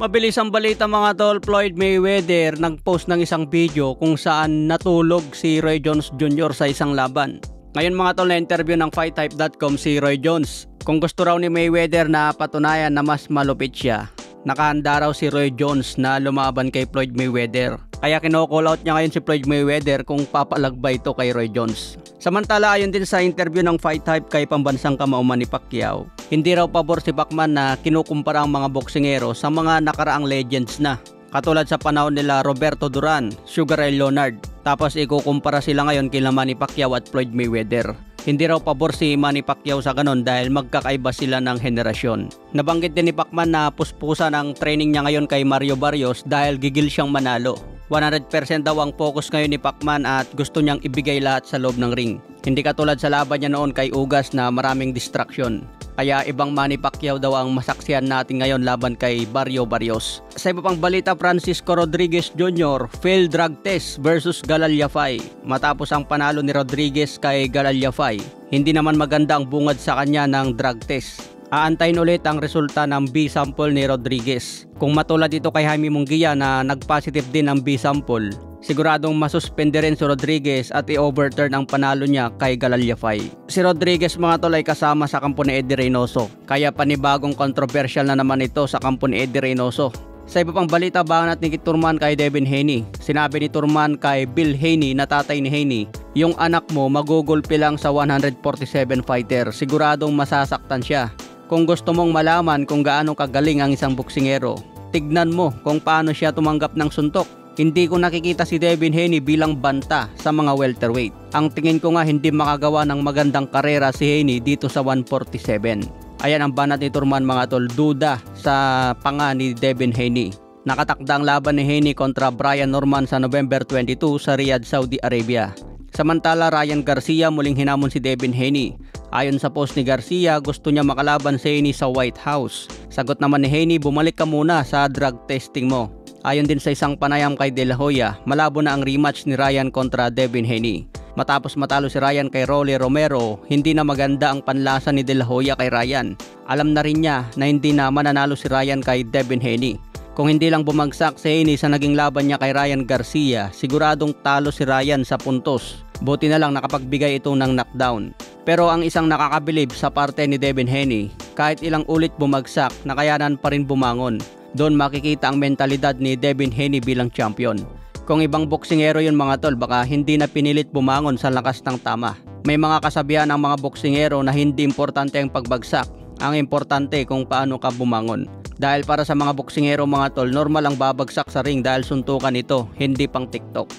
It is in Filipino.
Mabilis ang balita mga tol, Floyd Mayweather nagpost ng isang video kung saan natulog si Roy Jones Jr. sa isang laban. Ngayon mga tol, na-interview ng FightHype.com si Roy Jones. Kung gusto raw ni Mayweather na patunayan na mas malupit siya, nakahanda raw si Roy Jones na lumaban kay Floyd Mayweather. Kaya kino-call out niya ngayon si Floyd Mayweather kung papalagbay ito kay Roy Jones. Samantala ayon din sa interview ng FightHype kay pambansang kamao Manny Pacquiao, hindi raw pabor si Pacman na kinukumpara ang mga boksingero sa mga nakaraang legends na. Katulad sa panahon nila Roberto Duran, Sugar Ray Leonard. Tapos ikukumpara sila ngayon kila Manny Pacquiao at Floyd Mayweather. Hindi raw pabor si Manny Pacquiao sa ganon dahil magkakaiba sila ng henerasyon. Nabanggit din ni Pacman na puspusan ang training niya ngayon kay Mario Barrios dahil gigil siyang manalo. 100% daw ang focus ngayon ni Pacman at gusto niyang ibigay lahat sa loob ng ring. Hindi katulad sa laban niya noon kay Ugas na maraming distraction. Kaya ibang Manny Pacquiao daw ang masaksihan natin ngayon laban kay Barrio Barrios. Sa iba pang balita, Francisco Rodriguez Jr. failed drug test versus Galaliafay. Matapos ang panalo ni Rodriguez kay Galaliafay, hindi naman maganda ang bungad sa kanya ng drug test. Aantayin ulit ang resulta ng B sample ni Rodriguez. Kung matulad ito kay Jaime Munguia na nag-positive din ang B sample, siguradong masuspende rin si Rodriguez at i-overturn ang panalo niya kay Galaliafay. Si Rodriguez mga tol ay kasama sa kampo ni Eddie Reynoso, kaya panibagong controversial na naman ito sa kampo ni Eddie Reynoso. Sa iba pang balita, banat ni Turman kay Devin Haney. Sinabi ni Turman kay Bill Haney na tatay ni Haney, yung anak mo magugulpi lang sa 147 fighter, siguradong masasaktan siya. Kung gusto mong malaman kung gaano kagaling ang isang boksingero, tignan mo kung paano siya tumanggap ng suntok. Hindi ko nakikita si Devin Haney bilang banta sa mga welterweight. Ang tingin ko nga hindi makagawa ng magandang karera si Haney dito sa 147. Ayan ang banat ni Turman mga tol, duda sa panga ni Devin Haney. Nakatakda ang laban ni Haney kontra Brian Norman sa November 22 sa Riyadh, Saudi Arabia. Samantala Ryan Garcia muling hinamon si Devin Haney. Ayon sa post ni Garcia, gusto niya makalaban si Haney sa White House. Sagot naman ni Haney, bumalik ka muna sa drug testing mo. Ayon din sa isang panayam kay De La Hoya, malabo na ang rematch ni Ryan kontra Devin Haney. Matapos matalo si Ryan kay Rolly Romero, hindi na maganda ang panlasa ni De La Hoya kay Ryan. Alam na rin niya na hindi na mananalo si Ryan kay Devin Haney. Kung hindi lang bumagsak si Haney sa naging laban niya kay Ryan Garcia, siguradong talo si Ryan sa puntos. Buti na lang nakapagbigay ito ng knockdown. Pero ang isang nakakabilib sa parte ni Devin Haney, kahit ilang ulit bumagsak, nakayanan pa rin bumangon. Doon makikita ang mentalidad ni Devin Haney bilang champion. Kung ibang boksingero yun mga tol, baka hindi na pinilit bumangon sa lakas ng tama. May mga kasabihan ng mga boksingero na hindi importante ang pagbagsak. Ang importante kung paano ka bumangon. Dahil para sa mga boksingero mga tol, normal ang babagsak sa ring dahil suntukan ito, hindi pang TikTok.